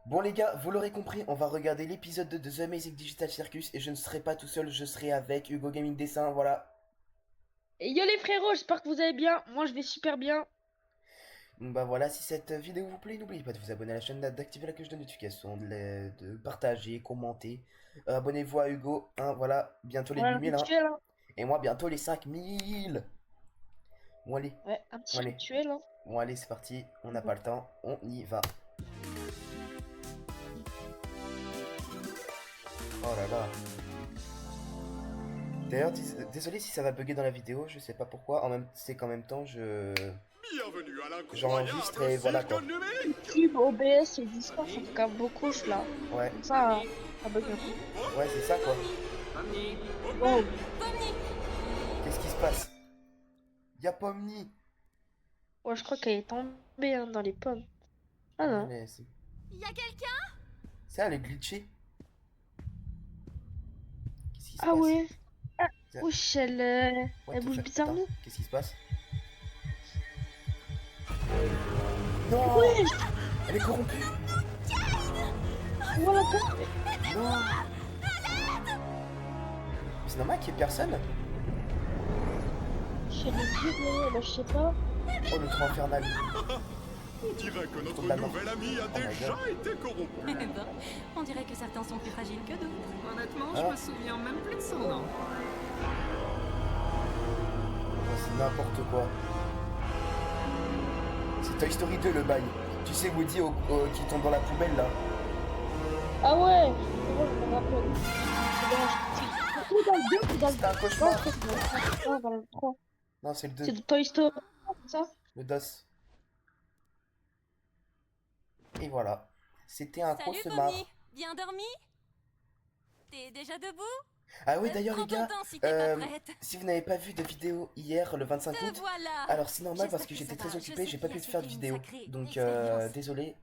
Bon les gars, vous l'aurez compris, on va regarder l'épisode de The Amazing Digital Circus et je ne serai pas tout seul, je serai avec Hugo Gaming Dessin, voilà. Et yo les frérots, j'espère que vous allez bien. Moi je vais super bien. Bah voilà, si cette vidéo vous plaît, n'oubliez pas de vous abonner à la chaîne, d'activer la cloche de notification, de partager, commenter. Abonnez-vous à Hugo, hein, voilà, bientôt les Voilà, 8000, hein. rituel, hein. Et moi bientôt les 5000. Bon allez, Ouais, un bon petit allez, rituel, hein. bon allez, c'est parti, on n'a pas le temps, on y va. Oh là là. D'ailleurs, désolé si ça va bugger dans la vidéo, je sais pas pourquoi. C'est qu'en même temps, Bienvenue à j'enregistre l'incroyable et voilà cirque quoi. numérique. YouTube, OBS et Discord, ça fait quand même beaucoup là. Ouais, Comme ça, ça bug un peu. ouais, c'est ça quoi. Oh, Qu'est-ce qui se passe? Y'a Pomni. ouais, je crois qu'elle est tombée hein, dans les pommes. Ah non. Ouais, c'est Y a quelqu'un? ça, elle est glitchée. Qu'est-ce qui se Ah passe? ouais. Ah, Ça- wesh, What elle the bouge fuck? Attends, bizarrement. qu'est-ce qui se passe? Non! Wesh, Elle est corrompue! voilà quoi. Non! Mais c'est normal qu'il y ait personne? Chez les vieux, là, je sais pas. Oh, le trou infernal. On dirait que notre Trop de la mort. nouvel ami a Oh my déjà God. été corrompu. Eh ben, on dirait que certains sont plus fragiles que d'autres. Honnêtement, Ah. je me souviens même plus de son nom. C'est n'importe quoi. C'est Toy Story 2 le bail. Tu sais Woody qui tombe dans la poubelle là. Ah ouais. C'est bon, je me rappelle. C'est dans le 2 ou dans le C'était un 3? cauchemar. Non, dans le 3. Non, c'est le 2. C'est de Toy Story, c'est ça? Le DOS. Et voilà. C'était un Salut cauchemar. Bonnie, bien dormi? T'es déjà debout? Ah oui, d'ailleurs Prends les ton gars, temps si t'es pas prête. si vous n'avez pas vu de vidéo hier, le 25 Te août, voilà. alors c'est normal parce que J'espère j'étais ça très va. occupé, Je j'ai sais pas qu'il pu a faire de suivi une vidéo. sacrée Donc expérience. désolé.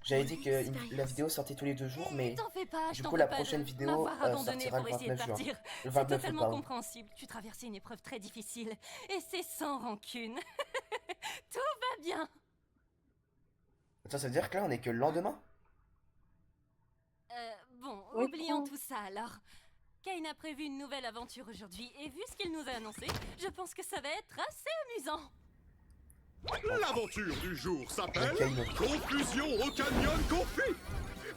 J'avais dit que la vidéo sortait tous les 2 jours, mais T'en fais pas, je du t'en coup veux la pas prochaine de vidéo m'avoir abandonné sortira le pour essayer de 29 juin. partir. Le C'est 29 août, totalement pardon. compréhensible. Tu traversais une épreuve très difficile. Et c'est sans rancune. Tout va bien. Ça veut dire que là on est que le lendemain? Bon, Ouais, oublions quoi. tout ça alors. Kane a prévu une nouvelle aventure aujourd'hui et vu ce qu'il nous a annoncé, je pense que ça va être assez amusant. L'aventure du jour s'appelle Kane. Confusion au Canyon Confit.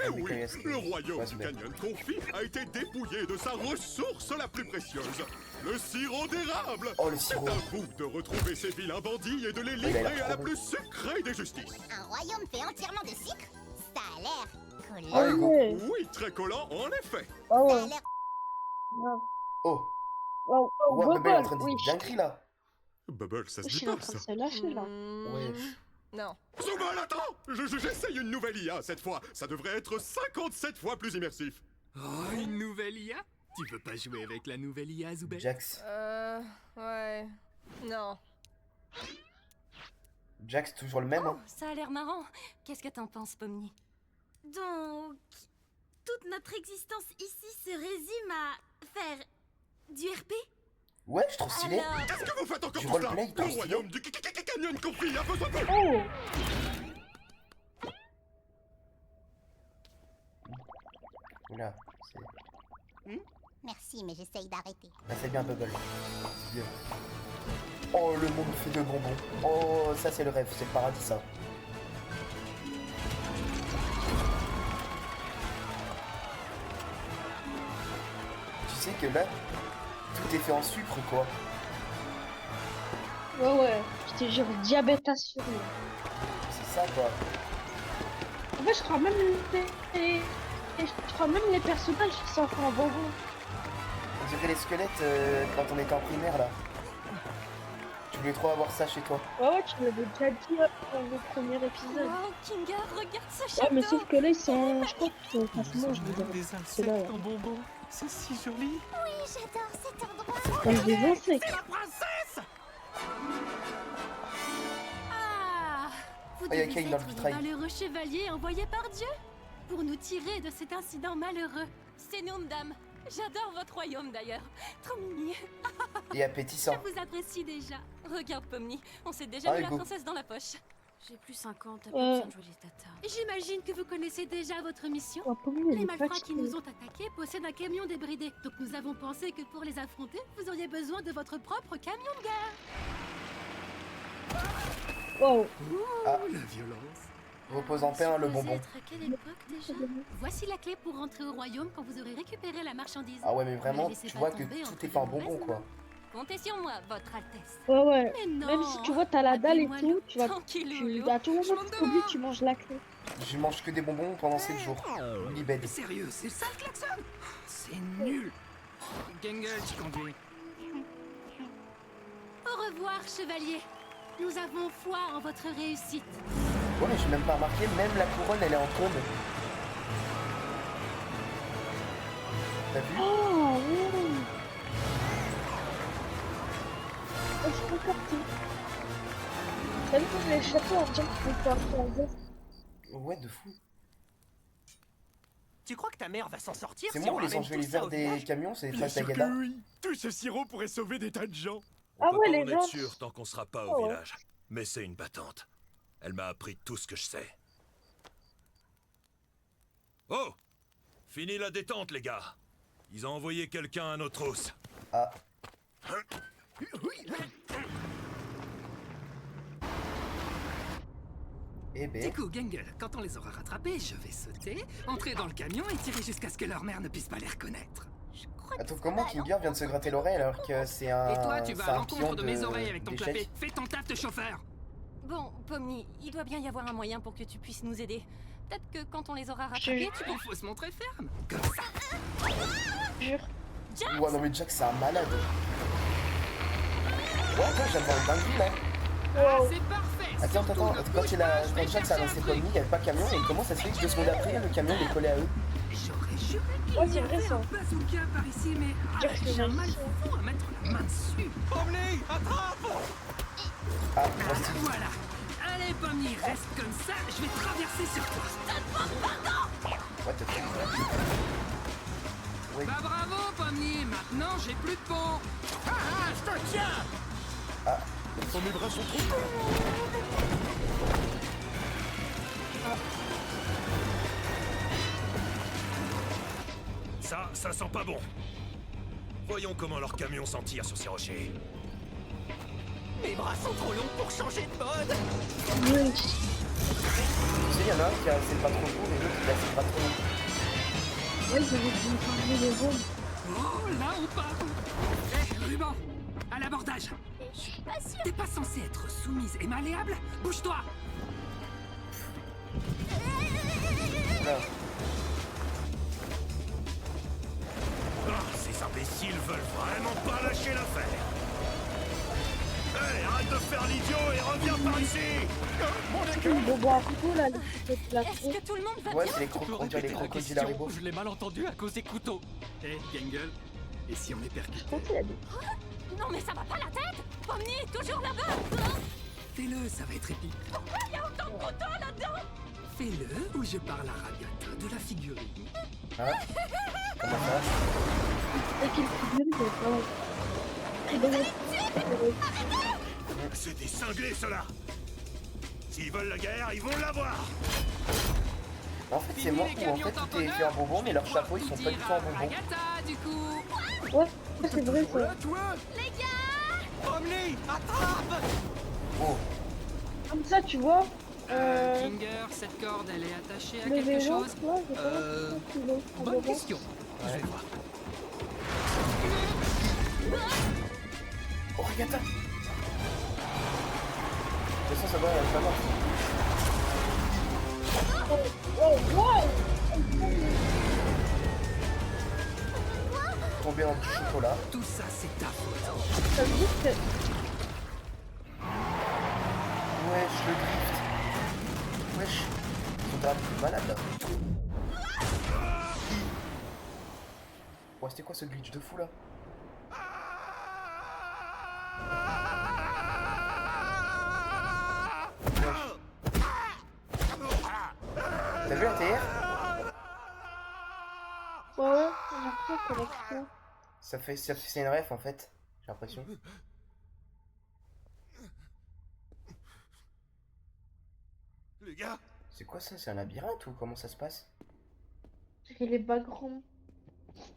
Eh mais oui, KS, le royaume ouais, du c'est bien. Canyon Confit a été dépouillé de sa ressource la plus précieuse, le sirop d'érable. Oh, le C'est sirop. à vous de retrouver ces vilains bandits et de les il a l'air livrer à la trop plus sucrée des justices. Un royaume fait entièrement de sucre? Ça a l'air collant. Ah, Ah Hugo. ouais. Oui, très collant en effet. Ah Ça a ouais. l'air Grave. Oh, Wow, wow, ouais, Bubble est en Bubble, train de oui. dire bien cri là. Bubble, ça se Je dit suis en pas train de ça. se lâcher là. Wesh. Non. Zubal, attends! J'essaye une nouvelle IA cette fois. Ça devrait être 57 fois plus immersif. Oh, une nouvelle IA? Tu veux pas jouer avec la nouvelle IA, Zoubel? Jax. Ouais. Non. Jax toujours le même, hein. Ça a l'air marrant. Qu'est-ce que t'en penses, Pomni? Donc, toute notre existence ici se résume à faire du RP? Ouais, je trouve stylé. Alors, Qu'est-ce que vous faites encore Du tout cela? roleplay, Le trop stylé. royaume du Canyon Confit a besoin de... Oh. Oula, Merci, mais j'essaye d'arrêter. c'est bien Bubble. C'est bien. Oh, le monde fait de bonbons. Oh, ça c'est le rêve, c'est le paradis ça. Tu sais que là, tout est fait en sucre quoi. Ouais, ouais. Je te jure, diabète assuré. C'est ça quoi. En fait, je crois même je crois même les personnages qui sont en bonbon. On dirait les squelettes quand on était en primaire là. Tu voulais trop avoir ça chez toi. Ouais, ouais, tu l'avais déjà dit dans le premier épisode. wow, Kinga, regarde ce Ouais, château. mais sauf que là, ils sont. Je crois que Nous facilement, je avons vous même dirais. des C'est là, insectes là. en bonbons. C'est si joli. Oui, j'adore cet endroit. Comme des insectes. Ah, Vous Ah, y a devez Kane dans le être le vitrail. valeureux chevalier envoyé par Dieu pour nous tirer de cet incident malheureux. c'est nous, madame. J'adore votre royaume d'ailleurs. Trop mimi. Et appétissant. Je vous apprécie déjà. Regarde, Pomni, on s'est déjà Ah, mis la Hugo. princesse dans la poche. J'ai plus 50, t'as pas Euh. besoin de jouer les tatas. J'imagine que vous connaissez déjà votre mission. Oh, Pomni, elle Les est malfrats qui fatiguée. nous ont attaqués possèdent un camion débridé. Donc nous avons pensé que pour les affronter, vous auriez besoin de votre propre camion de guerre. Wow. Ah. La violence. Repose en paix, hein, le bonbon. À quelle époque déjà? Voici la clé pour rentrer au royaume quand vous aurez récupéré la marchandise. Ah ouais, mais vraiment, Ne laissez tu pas vois que tomber tout entre est fait en de bonbon, mauvaises quoi. mains. Comptez sur moi, votre Altesse. Ouais, ouais. Mais non. Même si tu vois, t'as la dalle et Appelez-moi tout, tu vas. tranquillou. À tout moment, tu t'oublies, tu manges la clé. Je mange que des bonbons pendant 7 jours. Libed. Sérieux, c'est ça le klaxon? C'est nul. Gangle, tu conduis. Au revoir, chevalier. Nous avons foi en votre réussite. Ouais, mais j'ai même pas remarqué, même la couronne, elle est en tombe. T'as vu? Oh, oui. Oh, je suis parti. T'as vu comme les châteaux en jump qui font un peu Ouais, de fou. Tu crois que ta mère va s'en sortir C'est si moi on ou les ramène enjeux tout ça au des village? camions, c'est Bien face à sûr Gada? que oui. Tout ce sirop pourrait sauver des tas de gens. Ah On ouais, peut les pas en gens. être sûr tant qu'on sera pas au Oh. village. Mais c'est une battante. Elle m'a appris tout ce que je sais. Oh! Fini la détente, les gars. Ils ont envoyé quelqu'un à nos trousses. Ah, eh ben. Du coup, Gangle, quand on les aura rattrapés, je vais sauter, entrer dans le camion et tirer jusqu'à ce que leur mère ne puisse pas les reconnaître. Attends, comment Kinger vient de se gratter l'oreille alors que c'est un. Et toi, tu c'est vas à un pion l'encontre de mes oreilles avec ton d'échecs. clapet. Fais ton taf de chauffeur. Bon, Pomni, il doit bien y avoir un moyen pour que tu puisses nous aider. Peut-être que quand on les aura rattrapés, tu Il faut se montrer ferme. Comme ça. Jure. Jax! Ouais, non, mais Jack, c'est un malade. Ouais, attends, j'ai voir une dinguerie là. Ah, c'est parfait. Attends, Surtout, attends, ne quand bouge il pas, a. je Quand vais Jack s'est chercher avancé un comme lui, truc. il n'y avait pas de camion, et comment ça se fait que 2 secondes après, le camion il est collé à eux? J'aurais juré qu'il Ouais, y c'est vrai, avait ça. un bazooka par ici, mais Jack, c'est j'ai un mal magicien. fou à mettre la main dessus. Pomni, attrape! Ah, voici. Voilà. Allez, Pomni, reste comme ça, je vais traverser sur toi. What the fuck? Oui. Bah bravo, Pomni, maintenant j'ai plus de pont. Ah, je te tiens! Oh, mes bras sont trop courts. Ça sent pas bon. Voyons comment leur camion s'en tire sur ces rochers. Mes bras sont trop longs pour changer de mode! Oui. Tu sais, il y en a un qui a assez le pas trop court et l'autre qui a assez le pas trop long. Ouais, j'ai vu qu'ils ont changé les rôles. Oh, là on part. Hé, Ruban, à l'abordage. Je suis pas sûre. T'es pas censé être soumise et malléable? Bouge-toi. Là. Ah, ces imbéciles veulent vraiment pas lâcher l'affaire. Hé, arrête de faire l'idiot et reviens par ici. Le bobo à couteau là, la Est-ce que tout le monde va Ouais, bien? c'est les on dirait les crocodiles Haribo. Je l'ai mal entendu à cause des couteaux. Hé, Gangle, et si on les percutait? Je pense qu'il a dit. Non mais ça va pas la tête! Pomni est toujours là-bas! Fais-le, ça va être épique. Pourquoi il y a autant de couteaux là-dedans? Fais-le ou je parle à Ragata de la figurine. Hein? Comment ça? Et qu'il figure, il est pas. Très bon. C'est des cinglés, ceux-là. S'ils veulent la guerre, ils vont l'avoir. En fait, c'est moi où en fait tout est fait en bonbon, mais leurs chapeaux ils sont pas du tout en bonbon. Ragata, du coup. Ouais, c'est vrai ça. Voilà, toi! Les gars! Pomni, attrape! Oh, Comme ça, tu vois. Kinger, cette corde, elle est attachée à Le quelque vélo, chose? tu vois, j'ai pas l'impression qu'il est en Bonne bonbon. question. Je vais voir. oh, regarde ça! De toute façon, ça va, ça marche. Oh, wow! Tomber dans du chocolat. Tout ça, c'est ta faute. Ça veut dire que. Wesh, le drift. Wesh. Ils sont grave malades là. Ouais, c'était quoi ce glitch de fou là? Wesh. T'as vu la TR? Ouais, j'ai l'impression qu'elle a trop. C'est une ref en fait, j'ai l'impression. Les gars, C'est quoi ça? C'est un labyrinthe ou comment ça se passe? Et les backgrounds.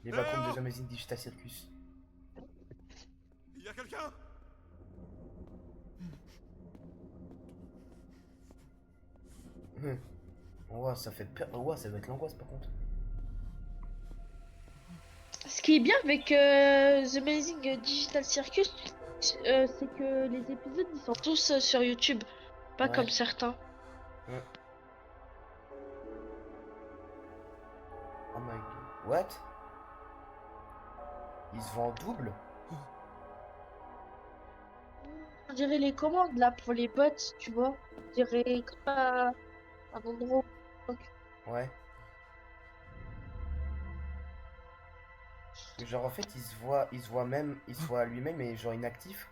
Les backrooms de The Amazing Digital Circus. il y a quelqu'un? Ouais, ça fait peur. Ouais, ça va être l'angoisse par contre. Ce qui est bien avec The Amazing Digital Circus, c'est que les épisodes ils sont tous sur YouTube, pas Ouais. comme certains. Oh my god. What? Ils se vendent en double? On dirait les commandes là pour les bots, tu vois. On dirait comme un endroit. Ouais. Genre en fait il se voit lui-même mais genre inactif.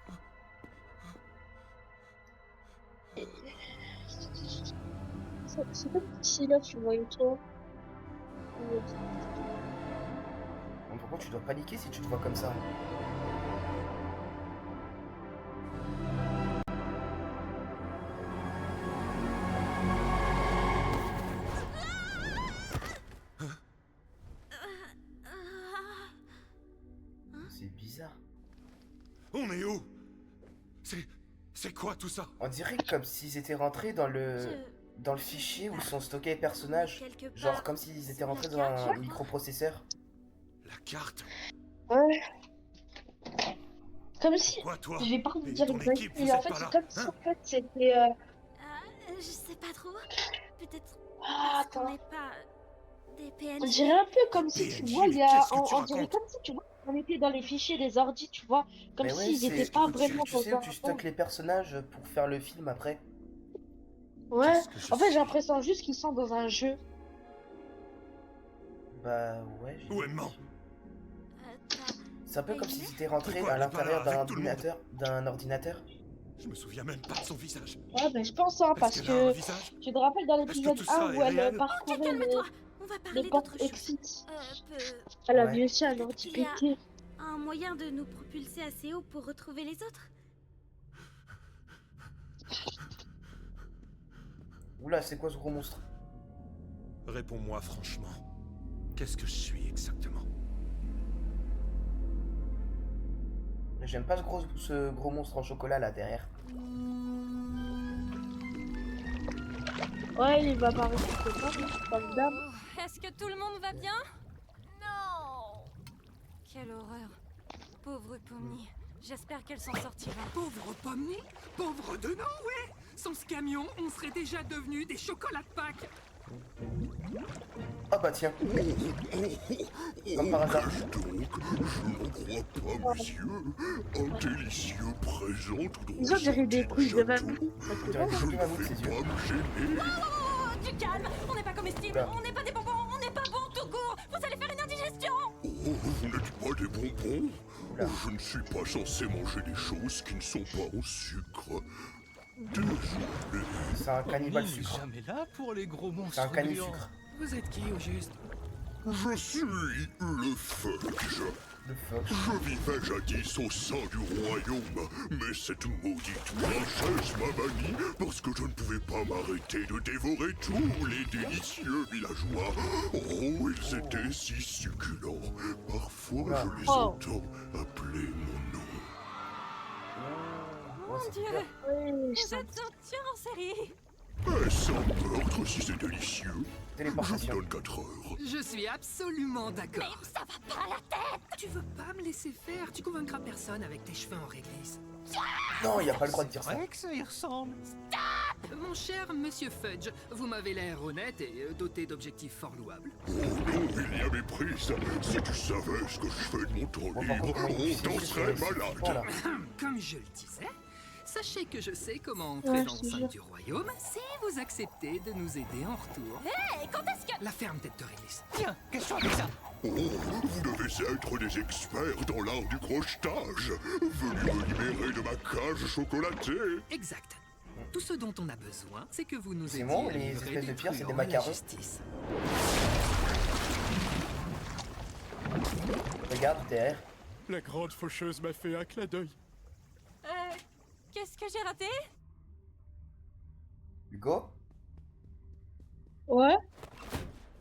C'est comme si là tu voyais toi. Donc par contre tu dois paniquer si tu te vois comme ça. C'est bizarre. On est où? C'est quoi tout ça? On dirait comme s'ils étaient rentrés dans le fichier où sont stockés les personnages. Quelque Genre part, comme s'ils c'est étaient rentrés la dans un carte. microprocesseur. La carte? Ouais. Comme si. Quoi toi? Je vais pas vous Et dire ton exactement, équipe, vous mais en êtes fait pas c'est là, comme si hein? en fait c'était. Je sais pas trop. Peut-être Ah, parce qu'on attends. n'est pas des On PNJ. dirait un peu comme si tu PNJ, vois, il y mais a. qu'est-ce que tu On dirait racontes? comme si tu vois, on était dans les fichiers des ordis, tu vois. Comme Mais ouais, s'ils étaient c'est. pas Tu vraiment sais où dans tu un. stockes les personnages pour faire le film après? Ouais. Qu'est-ce que je En fait, j'ai suis? l'impression juste qu'ils sont dans un jeu. Bah ouais. Où est maman? C'est un peu comme s'ils étaient rentrés Pourquoi à elle est pas l'intérieur là avec tout le monde? d'un ordinateur. Je me souviens même pas de son visage. Ouais, ben je pense, hein, parce Est-ce qu'elle a un que visage? tu te rappelles dans Est-ce que l'épisode tout ça 1 est où elle réel? parcourait Calme-toi. On va parler les portes d'autre chose. exit. Peu- Elle a Ouais. vu aussi un Peut-être ordi qu'il y a- pété. un moyen de nous propulser assez haut pour retrouver les autres. Oula, c'est quoi ce gros monstre? Réponds-moi franchement. Qu'est-ce que je suis exactement? J'aime pas ce gros monstre en chocolat là derrière. Ouais, il va apparaître quelque part, hein, comme d'hab. Oh, est-ce que tout le monde va bien? Non. Quelle horreur. Pauvre Pomni. J'espère qu'elle s'en sortira. Pauvre Pomni, pauvre de nous, oui. Sans ce camion, on serait déjà devenus des chocolats de Pâques. Ah bah tiens. Comme par hasard. Donc, je n'en crois pas, monsieur. Un délicieux présent tout droit Ils ont dirait des sorti couilles du de château. mamie. Ça te On dirait va, des hein? couilles de mammouth, Fais ses yeux. pas me gêner. Oh, du calme. On n'est pas comestible. Oula. On n'est pas des bonbons. On n'est pas bon tout court. Vous allez faire une indigestion. Oh, vous n'êtes pas des bonbons? Oula. Oh, je ne suis pas censé manger des choses qui ne sont pas au sucre. Désolé. C'est un cannibale Il est sucre. jamais là pour les gros monstres. C'est un cani bruyants. sucre. Vous êtes qui au juste? Je suis le Fudge. Le fuck. Je vivais jadis au sein du royaume, mais cette maudite princesse m'a banni parce que je ne pouvais pas m'arrêter de dévorer tous les délicieux villageois. Oh, ils étaient si succulents. Parfois, je les Oh. entends appeler mon nom. Ouais, ça fait Dieu. peur. Oui, Vous je sens. êtes un tueur en série. Et sans meurtre, si c'est délicieux, je vous Téléportation. donne 4 heures. Je suis absolument d'accord. Ça va pas à la tête. Tu veux pas me laisser faire? Tu convaincras personne avec tes cheveux en réglisse. Non, il a pas le droit de dire ça. Ouais que ça y ressemble. Mon cher monsieur Fudge, vous m'avez l'air honnête et doté d'objectifs fort louables. Oh non, il y a méprise. Si tu savais ce que je fais de mon temps Bon, par libre, contre, comment il on t'en fait serait c'est flippant, là. malade. Comme je le disais, sachez que je sais comment Ouais, entrer dans je te l'enceinte jure. du royaume si vous acceptez de nous aider en retour. Et quand est-ce que... La ferme tête de réglisse. Tiens, question avec ça. Oh, vous devez être des experts dans l'art du crochetage. Venez me libérer de ma cage chocolatée. Exact. Tout ce dont on a besoin, c'est que vous nous C'est aidiez bon, à les livrer espèces de pierres, c'est des truands à la macarons. justice. Regarde derrière. La grande faucheuse m'a fait un clin d'œil. Qu'est-ce que j'ai raté? Hugo? Ouais,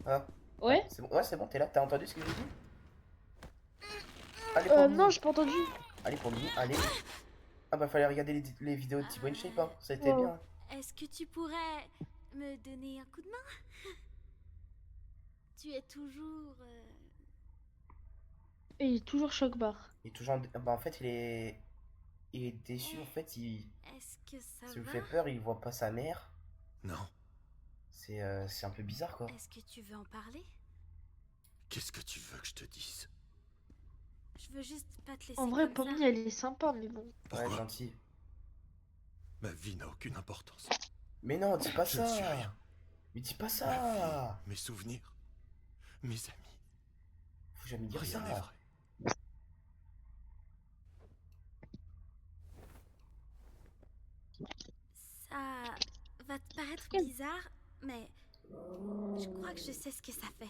Ah, ouais. c'est bon, ouais, c'est bon, t'es là, t'as entendu ce que j'ai dit? Allez pour Non, Mimi. j'ai pas entendu. Allez pour Mimi, allez. Ah bah fallait regarder les vidéos de Thibaut InShape, hein. Ça a été Ouais. bien. Est-ce que tu pourrais me donner un coup de main? Tu es toujours... Et il est toujours choc-barre. Il est toujours... Bah en fait, il est déçu, en fait, Est-ce que ça ça lui va? fait peur, il voit pas sa mère. Non. C'est un peu bizarre, quoi. Est-ce que tu veux en parler? Qu'est-ce que tu veux que je te dise? Je veux juste pas te laisser En vrai, comme Pomni, ça. elle est sympa, mais bon. Ouais, Pourquoi? gentil. Ma vie n'a aucune importance. Mais non, dis pas Je ne suis ça. rien. Mais dis pas Ma vie, ça. mes souvenirs, mes amis, Faut jamais dire rien n'est ça. vrai. Ça va te paraître bizarre, mais je crois que je sais ce que ça fait.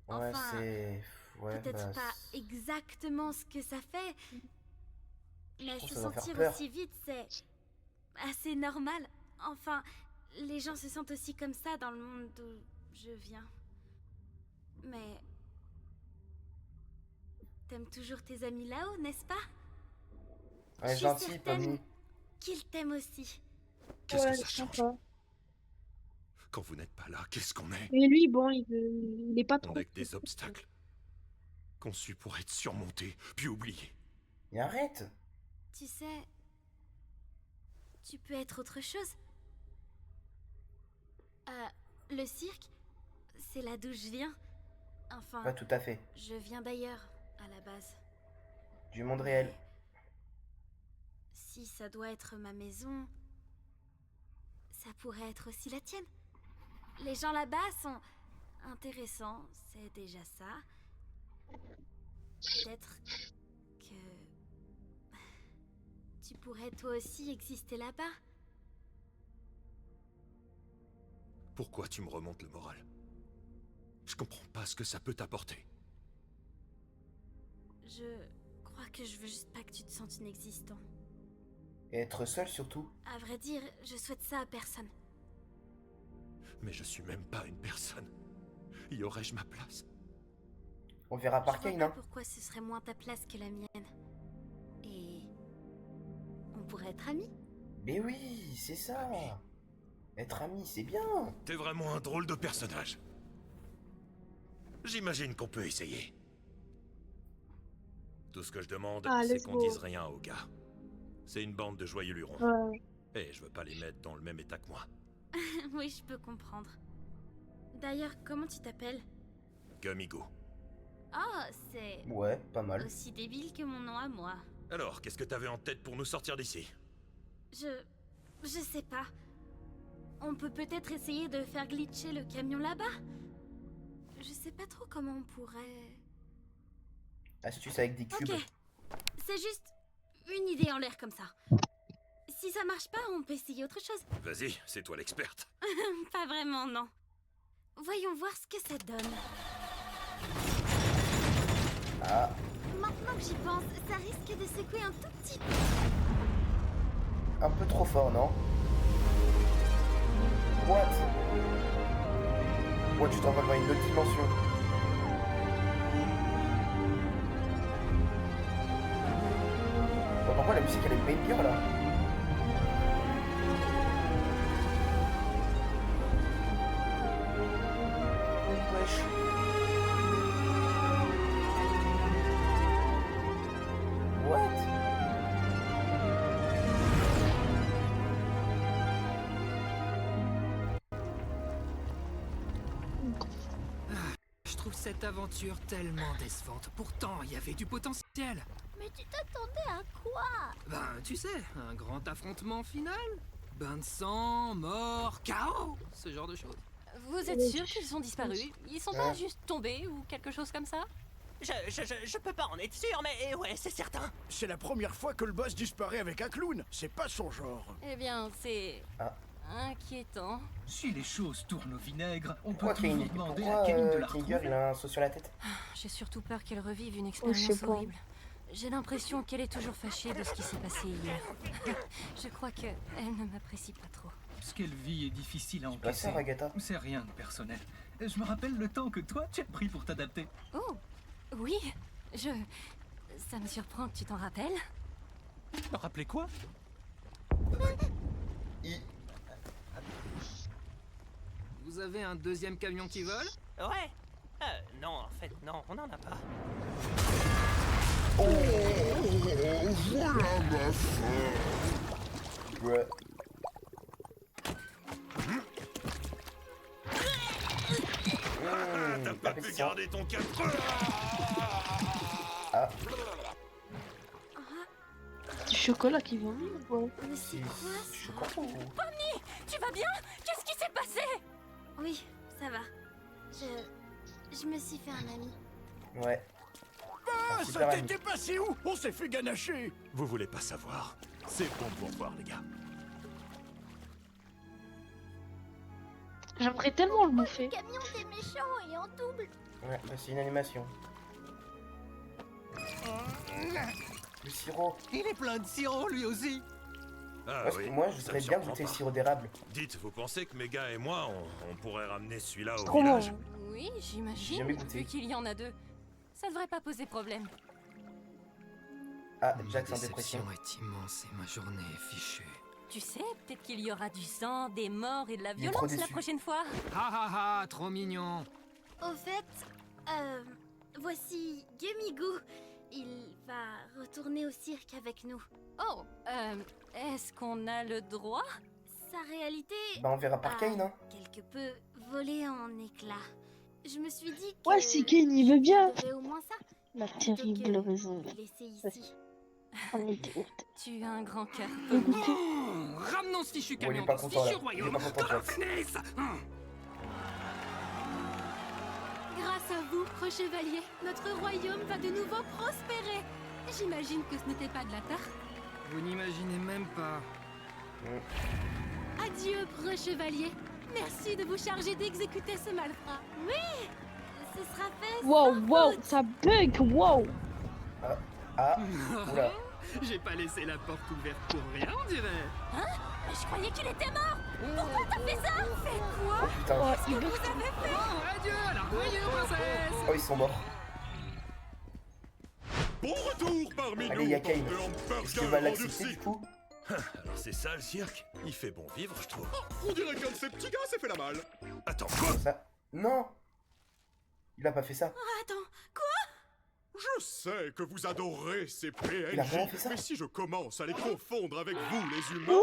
Ouais, Enfin, c'est... Ouais, Peut-être bah, pas exactement ce que ça fait, mais trouve se ça doit faire sentir peur. aussi vite, c'est assez normal. Enfin, les gens se sentent aussi comme ça dans le monde d'où je viens. Mais... T'aimes toujours tes amis là-haut, n'est-ce pas? Ouais, Je suis gentil, certaine Pomni. qu'ils t'aiment aussi. Qu'est-ce Ouais, que ça c'est change? sympa. Quand vous n'êtes pas là, qu'est-ce qu'on est? Mais lui, bon, il est pas On trop. n'est que des obstacles. Conçus pour être surmontés, puis oubliés. Et arrête. Tu sais... Tu peux être autre chose. Le cirque, c'est là d'où je viens. Enfin, Ouais, tout à fait. je viens d'ailleurs, à la base. Du monde réel. Si ça doit être ma maison, ça pourrait être aussi la tienne. Les gens là-bas sont intéressants, c'est déjà ça. Peut-être que tu pourrais toi aussi exister là-bas. Pourquoi tu me remontes le moral? Je comprends pas ce que ça peut t'apporter. Je crois que je veux juste pas que tu te sentes inexistant. Et être seul, surtout. À vrai dire, je souhaite ça à personne. Mais je suis même pas une personne. Y aurais-je ma place? On verra Je par vois Kane, pas hein. pourquoi ce serait moins ta place que la mienne. Et... on pourrait être amis. Mais oui, c'est ça. Être ami, c'est bien. T'es vraiment un drôle de personnage. J'imagine qu'on peut essayer. Tout ce que je demande, Ah, c'est let's qu'on go. dise rien aux gars. C'est une bande de joyeux lurons. Ouais. Et je veux pas les mettre dans le même état que moi. Oui, je peux comprendre. D'ailleurs, comment tu t'appelles? Gumigo. Oh, c'est Ouais, pas mal. aussi débile que mon nom à moi. Alors, qu'est-ce que t'avais en tête pour nous sortir d'ici? Je sais pas. On peut peut-être essayer de faire glitcher le camion là-bas. Je sais pas trop comment on pourrait... Astuce avec des cubes. Ok. C'est juste une idée en l'air comme ça. Si ça marche pas, on peut essayer autre chose. Vas-y, c'est toi l'experte. Pas vraiment, non. Voyons voir ce que ça donne. Ah, Maintenant que j'y pense, ça risque de secouer un tout petit peu. un peu trop fort, non? What? Ouais, tu t'envoles dans une autre dimension. Bon, pourquoi la musique elle est banger là? Wesh. What? Je trouve cette aventure tellement décevante. Pourtant, il y avait du potentiel. Mais tu t'attendais à quoi? Ben, tu sais, un grand affrontement final. Bain de sang, mort, chaos, ce genre de choses. Vous êtes sûr qu'ils sont disparus? Ils sont pas juste tombés ou quelque chose comme ça? Je peux pas en être sûr, mais ouais, c'est certain. C'est la première fois que le boss disparaît avec un clown. C'est pas son genre. Eh bien, c'est... Ah. inquiétant. Si les choses tournent au vinaigre, on peut Pourquoi toujours demander pourquoi à Kane de la Klinger retrouver. il a un saut sur la tête? J'ai surtout peur qu'elle revive une je expérience sais pas. horrible. J'ai l'impression qu'elle est toujours fâchée de ce qui s'est passé hier. Je crois qu'elle ne m'apprécie pas trop. Ce qu'elle vit est difficile à Pas ça, encaisser. Agatha. C'est rien de personnel. Je me rappelle le temps que toi, tu as pris pour t'adapter. Oh, oui, ça me surprend que tu t'en rappelles. Rappelez quoi? Vous avez un deuxième camion qui vole? Ouais. Non, en fait, non, on n'en a pas. Oh, voilà ma femme. Ouais. T'as pas pu garder ton 4 heures. Ah, Du chocolat qui vomit ou quoi? Mais c'est quoi je ça? comprends. Pomni, tu vas bien? Qu'est-ce qui s'est passé? Oui, ça va. Je me suis fait un ami. Ouais. Ah, super ça ami. t'était passé où? On s'est fait ganacher. Vous voulez pas savoir? C'est bon pour voir, les gars. J'aimerais tellement le Le bouffer. camion des méchants est en double. Ouais, bah, c'est une animation. Le sirop. Il est plein de sirop lui aussi. Ah Parce que moi, je ça voudrais me bien surprend goûter le pas. sirop d'érable. Dites, vous pensez que Méga et moi, on pourrait ramener celui-là au Trop village? bon. Oui, J'ai j'imagine, jamais goûté. vu qu'il y en a deux. Ça devrait pas poser problème. Ah, Ma Jack en dépression. déception est immense et ma journée est fichue. Tu sais, peut-être qu'il y aura du sang, des morts et de la Il est trop violence la déçu. prochaine fois. Ha, trop mignon. Au fait, voici Gemigu. Il va retourner au cirque avec nous. Oh, est-ce qu'on a le droit? Sa réalité Bah, on verra par Kane, hein. quelque peu volé en éclats. Je me suis dit que Ouais, si Kane il veut bien. il y aurait au moins ça. La plutôt terrible que raison. le laisser ici. On était honte. Tu as un grand cœur. Écoutez. Ramenons ce fichu Bon, il est camion pas dans ce content, fichu là. Il est royaume. pas content, Que l'on Jack. finisse. Grâce à vous, Preux-Chevalier, notre royaume va de nouveau prospérer. J'imagine que ce n'était pas de la tarte. Vous n'imaginez même pas. Adieu, Preux-Chevalier. Merci de vous charger d'exécuter ce malfrat. Oui, ce sera fait. Wow, sans wow, faute. ça bug, wow. Ah, oula. J'ai pas laissé la porte ouverte pour rien, on dirait. Hein? Mais je croyais qu'il était mort. Pourquoi t'as fait ça? Fais quoi? Oh putain. Oh, il bug. Vous avez fait? Bon, adieu à la royaume princesse. Oh, ils sont morts. Bon retour parmi Allez, nous, y'a Kane. bande de Est-ce qu'il hamburgers va l'accepter endurcis. du coup? Alors c'est ça le cirque? Il fait bon vivre, je trouve. On dirait qu'un de ces petits gars s'est fait la malle. Attends, quoi? Ça. Non. Il a pas fait ça. Attends, Je sais que vous adorez ces Il a vraiment fait PNJ, ça? mais si je commence à les confondre avec vous, les humains,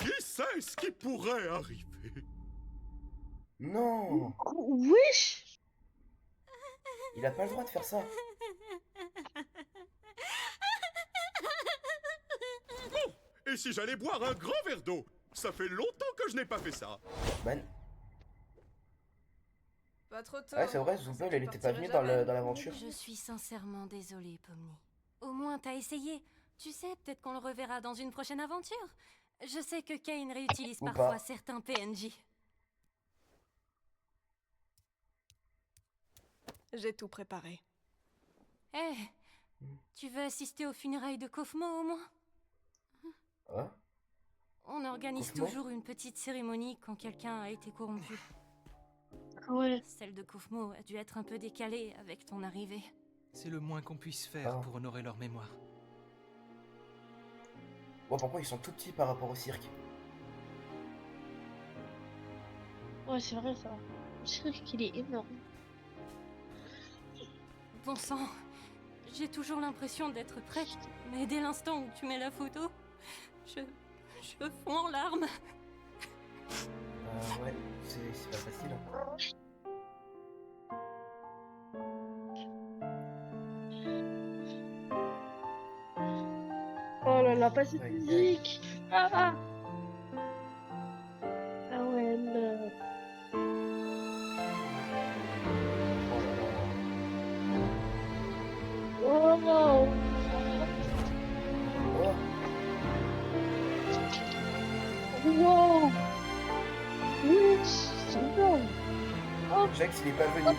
qui sait ce qui pourrait arriver? Non. Wesh. Il a pas le droit de faire ça. Et si j'allais boire un grand verre d'eau? Ça fait longtemps que je n'ai pas fait ça. Bah, Pas trop tôt. ouais, c'est vrai, Zoubel, elle était pas venue dans l'aventure. Je suis sincèrement désolée, Pomni. Au moins, t'as essayé. Tu sais, peut-être qu'on le reverra dans une prochaine aventure. Je sais que Kane réutilise Ou parfois pas. certains PNJ. J'ai tout préparé. Eh, tu veux assister aux funérailles de Kofmo au moins? Hein? On organise Kofmo? toujours une petite cérémonie quand quelqu'un a été corrompu. Ouais. Celle de Kofmo a dû être un peu décalée avec ton arrivée. C'est le moins qu'on puisse faire Ah. pour honorer leur mémoire. Ouais, pourquoi ils sont tout petits par rapport au cirque? Ouais, c'est vrai ça. Le cirque, il est énorme. Bon sang, j'ai toujours l'impression d'être prête, mais dès l'instant où tu mets la photo, je fonds en larmes. Ouais, c'est pas facile. Hein. Oh là là, pas cette Aïe, musique. Ah. Ah ouais, le... Oh non. Oh, Wow. Oui, c'est bon. Oh, Jack, il est pas venu.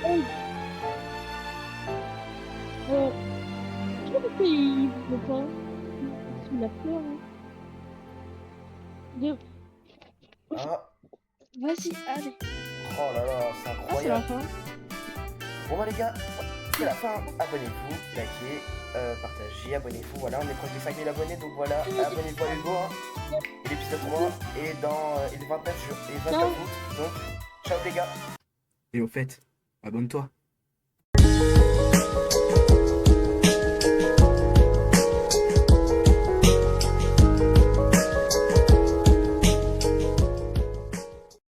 oh. Oh. Pourquoi il veut pas? Il a peur. Hein. Ah, Vas-y, allez. oh là là, c'est Ah, c'est la incroyable. fin. Bon bah les gars, c'est la fin. Abonnez-vous, likez, partagez, abonnez-vous. Voilà, on est proche des 5000 abonnés, donc voilà, abonnez-vous à Hugo. Hein. Et l'épisode 3 est dans le 29 août. Donc, ciao les gars. Et au fait, abonne-toi.